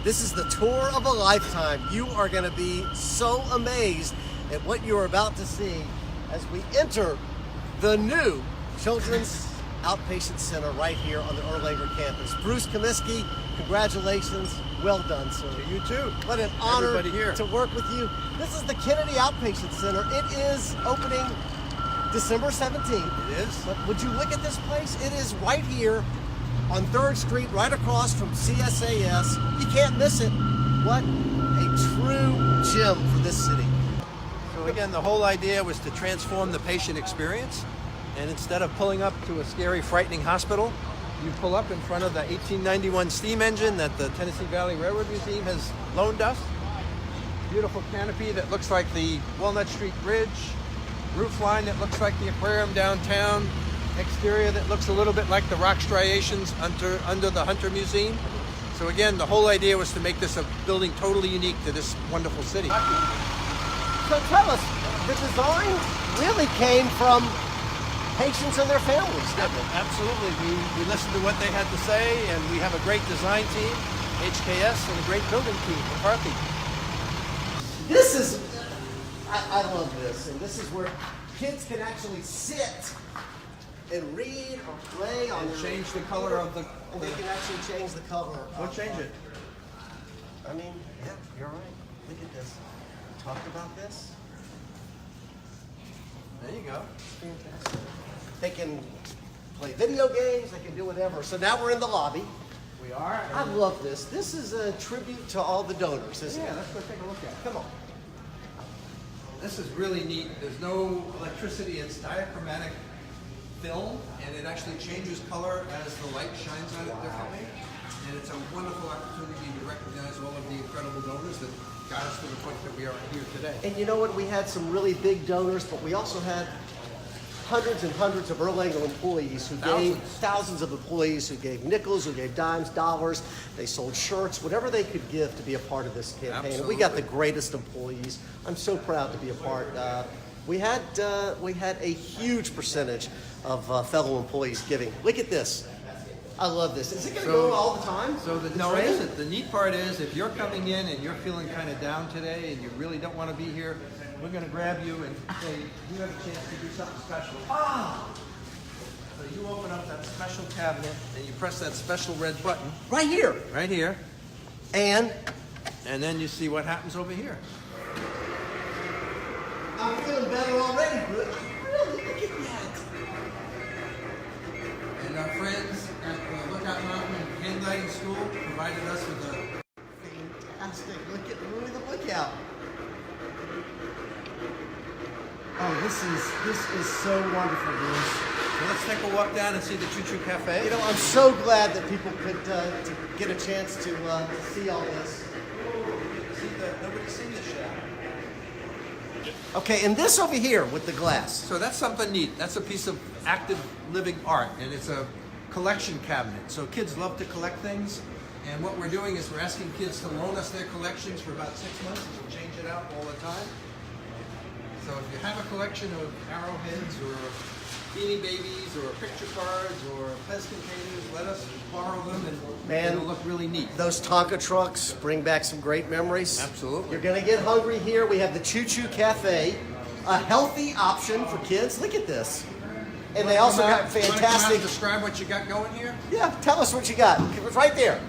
This is the tour of a lifetime. You are going to be so amazed at what you are about to see as we enter the new Children's Outpatient Center right here on the Erlanger campus. Bruce Comiskey, congratulations. Well done, sir. You too. What an honor here to work with you. This is the Kennedy Outpatient Center. It is opening December 17th. It is. But would you look at this place? It is right here on 3rd Street, right across from CSAS. You can't miss it. What a true gem for this city. So again, the whole idea was to transform the patient experience. And instead of pulling up to a scary, frightening hospital, you pull up in front of the 1891 steam engine that the Tennessee Valley Railroad Museum has loaned us. Beautiful canopy that looks like the Walnut Street Bridge. Roof line that looks like the aquarium downtown. Exterior that looks a little bit like the rock striations under the Hunter Museum. So again, the whole idea was to make this a building totally unique to this wonderful city. So tell us, the design really came from patients and their families, didn't it? Absolutely. We listened to what they had to say, and we have a great design team, HKS, and a great building team, McCarthy. This is, I love this, and this is where kids can actually sit and read or play on And change the color of the... And they can actually change the color. We'll change it. I mean, yeah, you're right. Look at this. We talked about this. There you go. Fantastic. They can play video games, they can do whatever. So now we're in the lobby. We are. I love this. This is a tribute to all the donors, isn't it? Yeah, let's go take a look at it. Come on. This is really neat. There's no electricity. It's diachromatic film, and it actually changes color as the light shines on it differently. And it's a wonderful opportunity to recognize all of the incredible donors that got us to the point that we are here today. And you know what? We had some really big donors, but we also had hundreds and hundreds of Erlanger employees who gave, thousands of employees who gave nickels, who gave dimes, dollars. They sold shirts, whatever they could give to be a part of this campaign. Absolutely. And we got the greatest employees. I'm so proud to be a part. We had a huge percentage of fellow employees giving. Look at this. I love this. Is it going to go all the time? So no, it isn't. The neat part is if you're coming in and you're feeling kind of down today and you really don't want to be here, we're going to grab you and say, you have a chance to do something special. Ah! So you open up that special cabinet and you press that special red button. Right here. Right here. And then you see what happens over here. I'm feeling better already, Bruce. Really? Look at that. And our friends at the Lookout Mountain Handwriting School provided us with a... Fantastic. Look at the lookout. Oh, this is so wonderful, Bruce. So let's take a walk down and see the Choo-Choo Cafe. You know, I'm so glad that people could to get a chance to see all this. Nobody's seen this yet. Okay, and this over here with the glass. So that's something neat. That's a piece of active living art, and it's a collection cabinet. So kids love to collect things, and what we're doing is we're asking kids to loan us their collections for about 6 months, and we'll change it out all the time. So if you have a collection of arrowheads or Beanie Babies or picture cards or Pez containers, let us borrow them, and it'll look really neat. Those Tonka trucks bring back some great memories. Absolutely. You're going to get hungry here. We have the Choo-Choo Cafe, a healthy option for kids. Look at this. And they also got fantastic... Describe what you got going here? Yeah, tell us what you got. It's right there.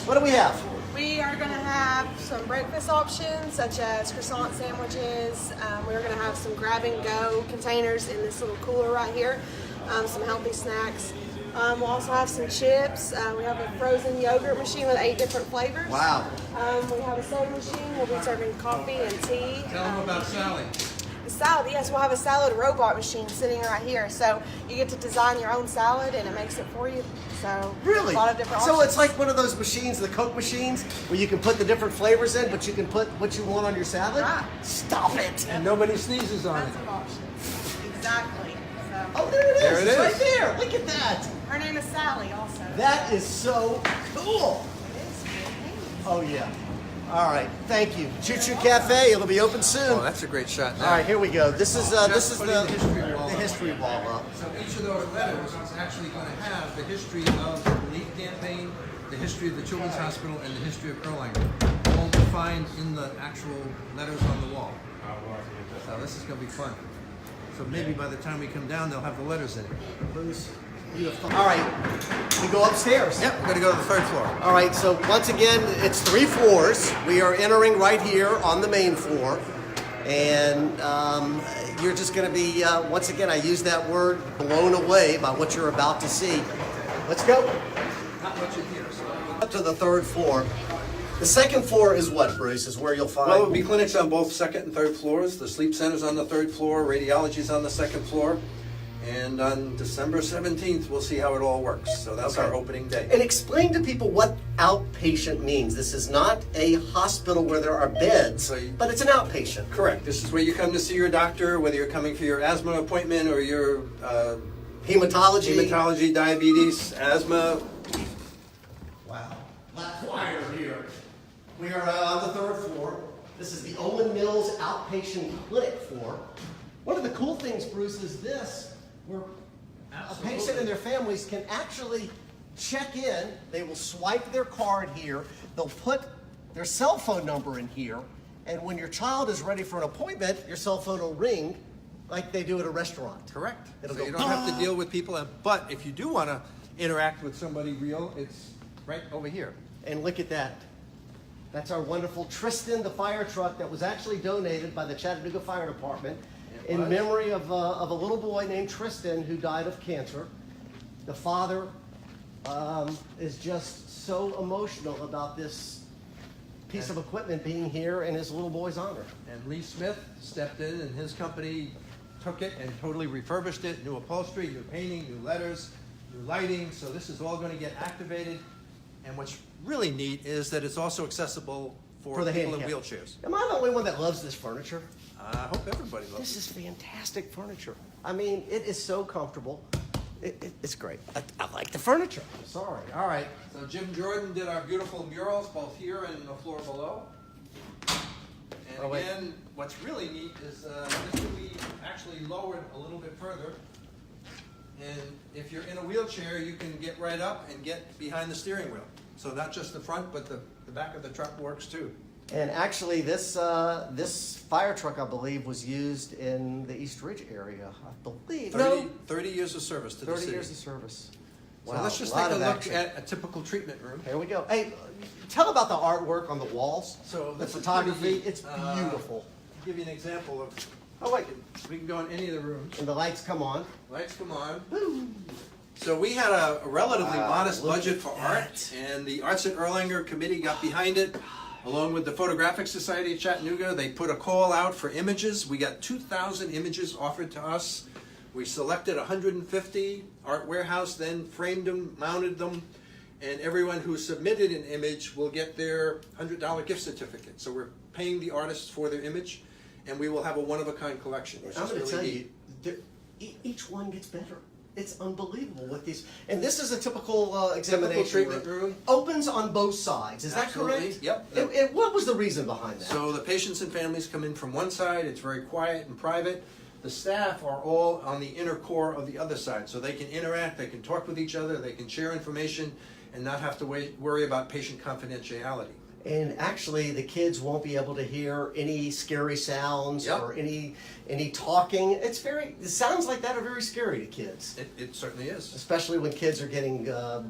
What do we have? We are going to have some breakfast options such as croissant sandwiches. We're going to have some grab-and-go containers in this little cooler right here. Some healthy snacks. We'll also have some chips. We have a frozen yogurt machine with 8 different flavors. Wow. We have a soda machine. We'll be serving coffee and tea. Tell them about Sally. The salad, yes, we'll have a salad robot machine sitting right here. So you get to design your own salad and it makes it for you. So really? A lot of different So options. it's like one of those machines, the Coke machines, where you can put the different flavors in, but you can put what you want on your salad? Right. Stop it. And nobody sneezes on Tons it. of options. Exactly. So Oh, there it is. There it It's is. right there. Look at that. her name is Sally also. That is so cool. It is. Oh, yeah. All right. Thank you. Choo-Choo Cafe. It'll be open soon. Oh, that's a great shot. Now. All right, here we go. This is the history wall up. So each of those letters is actually going to have the history of the relief campaign, the history of the Children's Hospital and the history of Erlanger, all defined in the actual letters on the wall. So this is going to be fun. So maybe by the time we come down, they'll have the letters in it. Bruce, beautiful. All right, we go upstairs. Yep, we're going to go to the third floor. All right, so once again, it's 3 floors. We are entering right here on the main floor. And you're just going to be, once again, I use that word, blown away by what you're about to see. Let's go. Not much in here. So. Up to the 3rd floor. The 2nd floor is what, Bruce? Is where you'll find... Well, it will be clinics on both 2nd and 3rd floors. The sleep center's on the 3rd floor, radiology's on the 2nd floor. And on December 17th, we'll see how it all works. So that's our opening day. And explain to people what outpatient means. This is not a hospital where there are beds, but it's an outpatient. Correct. This is where you come to see your doctor, whether you're coming for your asthma appointment or your hematology, diabetes, asthma. Wow. Black choir here. We are on the 3rd floor. This is the Owen Mills Outpatient Clinic floor. One of the cool things, Bruce, is this, where a patient and their families can actually check in. They will swipe their card here. They'll put their cell phone number in here. And when your child is ready for an appointment, your cell phone will ring like they do at a restaurant. Correct. It'll So go, you don't have to deal with people. But if you do want to interact with somebody real, it's right over here. And look at that. That's our wonderful Tristan, the fire truck that was actually donated by the Chattanooga Fire Department in memory of a little boy named Tristan who died of cancer. The father is just so emotional about this piece of equipment being here in his little boy's honor. And Lee Smith stepped in and his company took it and totally refurbished it. New upholstery, new painting, new letters, new lighting. So this is all going to get activated. And what's really neat is that it's also accessible for the people in handicapped. wheelchairs. Am I the only one that loves this furniture? I hope everybody loves This is fantastic furniture. I mean, it is so comfortable. It's great. I like the furniture. Sorry. All right. So Jim Jordan did our beautiful murals both here and the floor below. And again, what's really neat is this will be actually lowered a little bit further. And if you're in a wheelchair, you can get right up and get behind the steering wheel. So not just the front, but the back of the truck works too. And actually, this fire truck, I believe, was used in the East Ridge area. I believe. 30 years of service to the 30 city. years of service. So Wow, let's just a take lot a of look action. at a typical treatment room. Here we go. Hey, tell about the artwork on the walls. So the this is photography. pretty, It's beautiful. To give you an example of, Oh wait, we can go in any of the rooms. and the lights come on. Lights come on. So we had a relatively modest look budget at for that. art, and the Arts at Erlanger committee got behind it, along with the Photographic Society of Chattanooga. They put a call out for images. We got 2,000 images offered to us. We selected 150. Art Warehouse then framed them, mounted them, and everyone who submitted an image will get their $100 gift certificate. So we're paying the artists for their image, and we will have a one-of-a-kind collection, which I'm is going to really tell neat. you, each one gets better. It's unbelievable with these. And this is a typical examination treatment room. Opens on both sides. Is that Absolutely. correct? Yep. And what was the reason behind that? So the patients and families come in from one side. It's very quiet and private. The staff are all on the inner core of the other side, so they can interact, they can talk with each other, they can share information, and not have to worry about patient confidentiality. And actually, the kids won't be able to hear any scary sounds Yep. or any talking. It sounds like that are very scary to kids, It certainly is. especially when kids are getting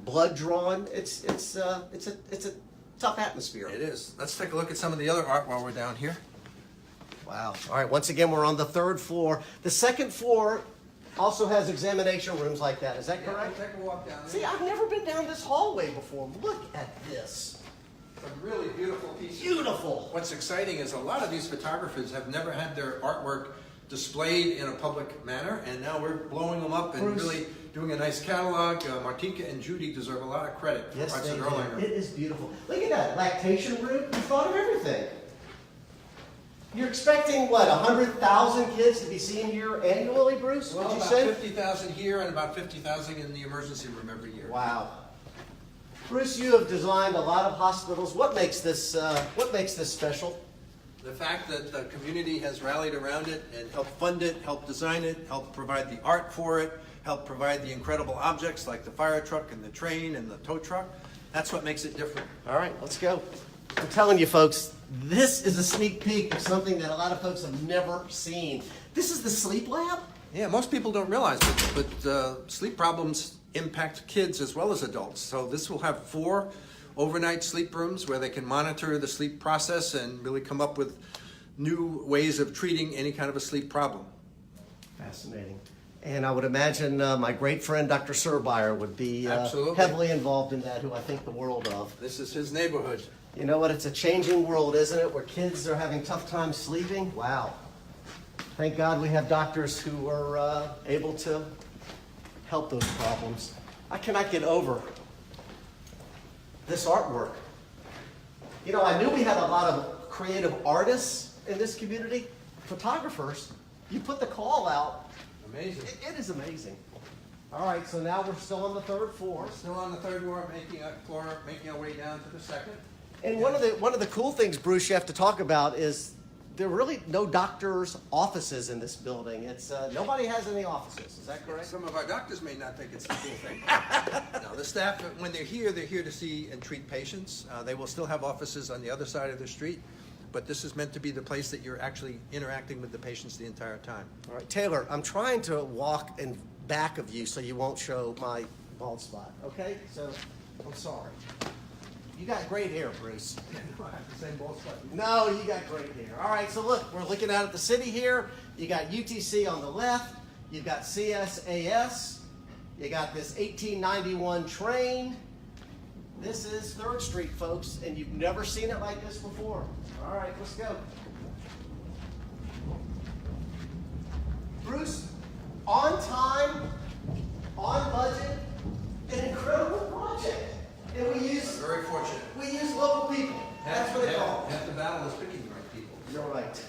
blood drawn. It's a tough atmosphere. It is. Let's take a look at some of the other art while we're down here. Wow. All right, once again, we're on the 3rd floor. The 2nd floor also has examination rooms like that. Is that correct? Take a walk down there. See, I've never been down this hallway before. Look at this. Some really beautiful pieces. Beautiful. What's exciting is a lot of these photographers have never had their artwork displayed in a public manner, and now we're blowing them up and Bruce. really doing a nice catalog. Martika and Judy deserve a lot of credit for Yes, Arts they at do. Erlanger. It is beautiful. Look at that lactation room. You thought of everything. You're expecting, what, 100,000 kids to be seen here annually, Bruce? Well, Would you about say? 50,000 here and about 50,000 in the emergency room every year. Wow. Bruce, you have designed a lot of hospitals. What makes this special? The fact that the community has rallied around it and helped fund it, helped design it, helped provide the art for it, helped provide the incredible objects like the fire truck and the train and the tow truck. That's what makes it different. All right, let's go. I'm telling you folks, this is a sneak peek of something that a lot of folks have never seen. This is the sleep lab? Yeah, most people don't realize it, but sleep problems impact kids as well as adults. So this will have 4 overnight sleep rooms where they can monitor the sleep process and really come up with new ways of treating any kind of a sleep problem. Fascinating. And I would imagine my great friend Dr. Surbeyer would be Absolutely. heavily involved in that, who I think the world of. This is his neighborhood. You know what? It's a changing world, isn't it? Where kids are having tough time sleeping. Wow. Thank God we have doctors who are able to help those problems. I cannot get over this artwork. You know, I knew we had a lot of creative artists in this community, photographers. You put the call out. Amazing. It is amazing. All right, so now we're still on the 3rd floor. We're still on the 3rd floor, making our way down to the 2nd. And one of the cool things, Bruce, you have to talk about is there are really no doctors' offices in this building. It's nobody has any offices. Is that correct? Some of our doctors may not think it's a cool thing. No, the staff, when they're here to see and treat patients. They will still have offices on the other side of the street, but this is meant to be the place that you're actually interacting with the patients the entire time. All right, Taylor, I'm trying to walk in back of you so you won't show my bald spot, okay? So, I'm sorry. You got great hair, Bruce. I have the same bald spot. No, you got great hair. All right, so look, we're looking out at the city here. You got UTC on the left. You've got CSAS. You got this 1891 train. This is 3rd Street, folks, and you've never seen it like this before. All right, let's go. Bruce, on time, on budget, an incredible project. And we use Very fortunate. we use local people. That's what they call it. Half the battle is picking the right people. You're right.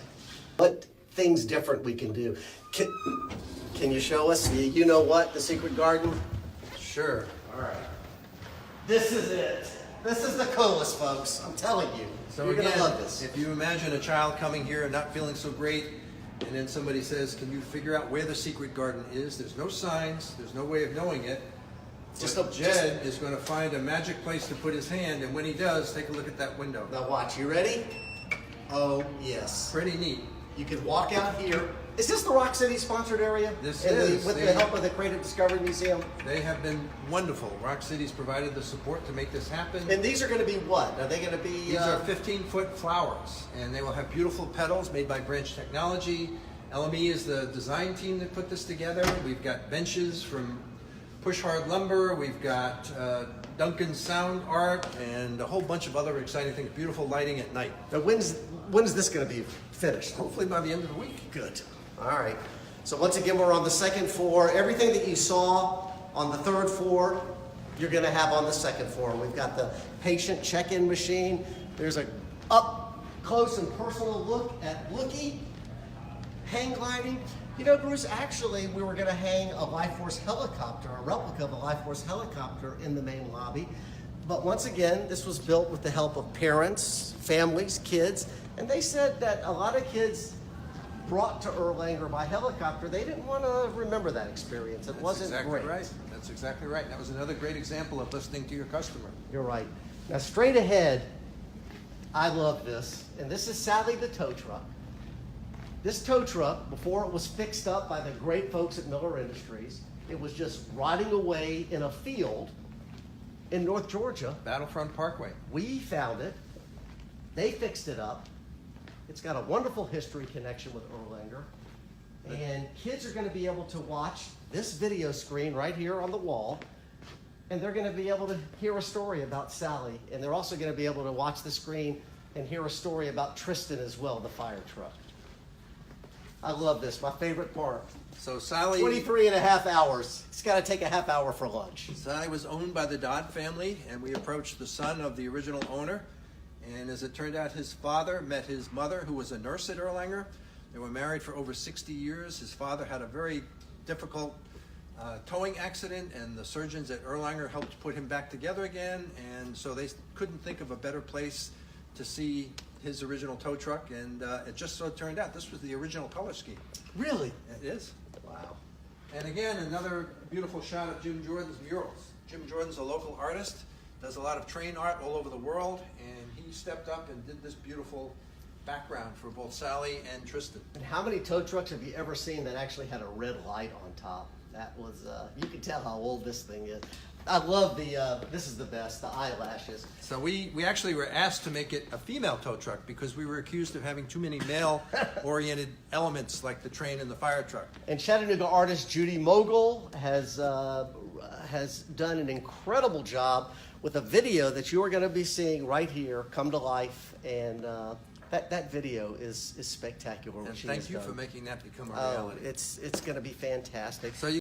What things different we can do? Can you show us? You know what? The secret garden? Sure. All right. This is it. This is the coolest, folks. I'm telling you. So You're again, going to love this. if you imagine a child coming here and not feeling so great, and then somebody says, can you figure out where the secret garden is? There's no signs. There's no way of knowing it. Jed is going to find a magic place to put his hand, and when he does, take a look at that window. Now watch. You ready? Oh, yes. Pretty neat. You can walk out here. Is this the Rock City sponsored area? This And is. with the help of the Creative Discovery Museum? They have been wonderful. Rock City's provided the support to make this happen. And these are going to be what? Are they going to be... These are 15-foot flowers, and they will have beautiful petals made by Branch Technology. LME is the design team that put this together. We've got benches from Push Hard Lumber. We've got Duncan's Sound Art and a whole bunch of other exciting things. Beautiful lighting at night. Now, when's this going to be finished? Hopefully by the end of the week. Good. All right. So once again, we're on the 2nd floor. Everything that you saw on the 3rd floor, you're going to have on the 2nd floor. We've got the patient check-in machine. There's a up close and personal look at Lookie, hang gliding. You know, Bruce, actually, we were going to hang a Life Force helicopter, a replica of a Life Force helicopter in the main lobby. But once again, this was built with the help of parents, families, kids, and they said that a lot of kids brought to Erlanger by helicopter, they didn't want to remember that experience. It wasn't great. Right. That's exactly right. That was another great example of listening to your customer. You're right. Now, straight ahead, I love this, and this is Sally the tow truck. This tow truck, before it was fixed up by the great folks at Miller Industries, it was just rotting away in a field in North Georgia. Battlefront Parkway. We found it. They fixed it up. It's got a wonderful history connection with Erlanger. And kids are going to be able to watch this video screen right here on the wall. And they're going to be able to hear a story about Sally. And they're also going to be able to watch the screen and hear a story about Tristan as well, the fire truck. I love this, my favorite part. So Sally... 23 and a half hours. It's got to take a half hour for lunch. Sally was owned by the Dodd family, and we approached the son of the original owner. And as it turned out, his father met his mother, who was a nurse at Erlanger. They were married for over 60 years. His father had a very difficult towing accident, and the surgeons at Erlanger helped put him back together again. And so they couldn't think of a better place to see his original tow truck, and it just so turned out this was the original color scheme. Really? It is. Wow. And again, another beautiful shot of Jim Jordan's murals. Jim Jordan's a local artist. does a lot of train art all over the world, and he stepped up and did this beautiful background for both Sally and Tristan. And how many tow trucks have you ever seen that actually had a red light on top? That was, you can tell how old this thing is. I love the, this is the best, the eyelashes. So we actually were asked to make it a female tow truck because we were accused of having too many male-oriented elements like the train and the fire truck. And Chattanooga artist Judy Mogul has done an incredible job with a video that you are going to be seeing right here come to life. And that video is spectacular. And what she thank has you done. for making that become a Oh, reality. it's going to be fantastic. So you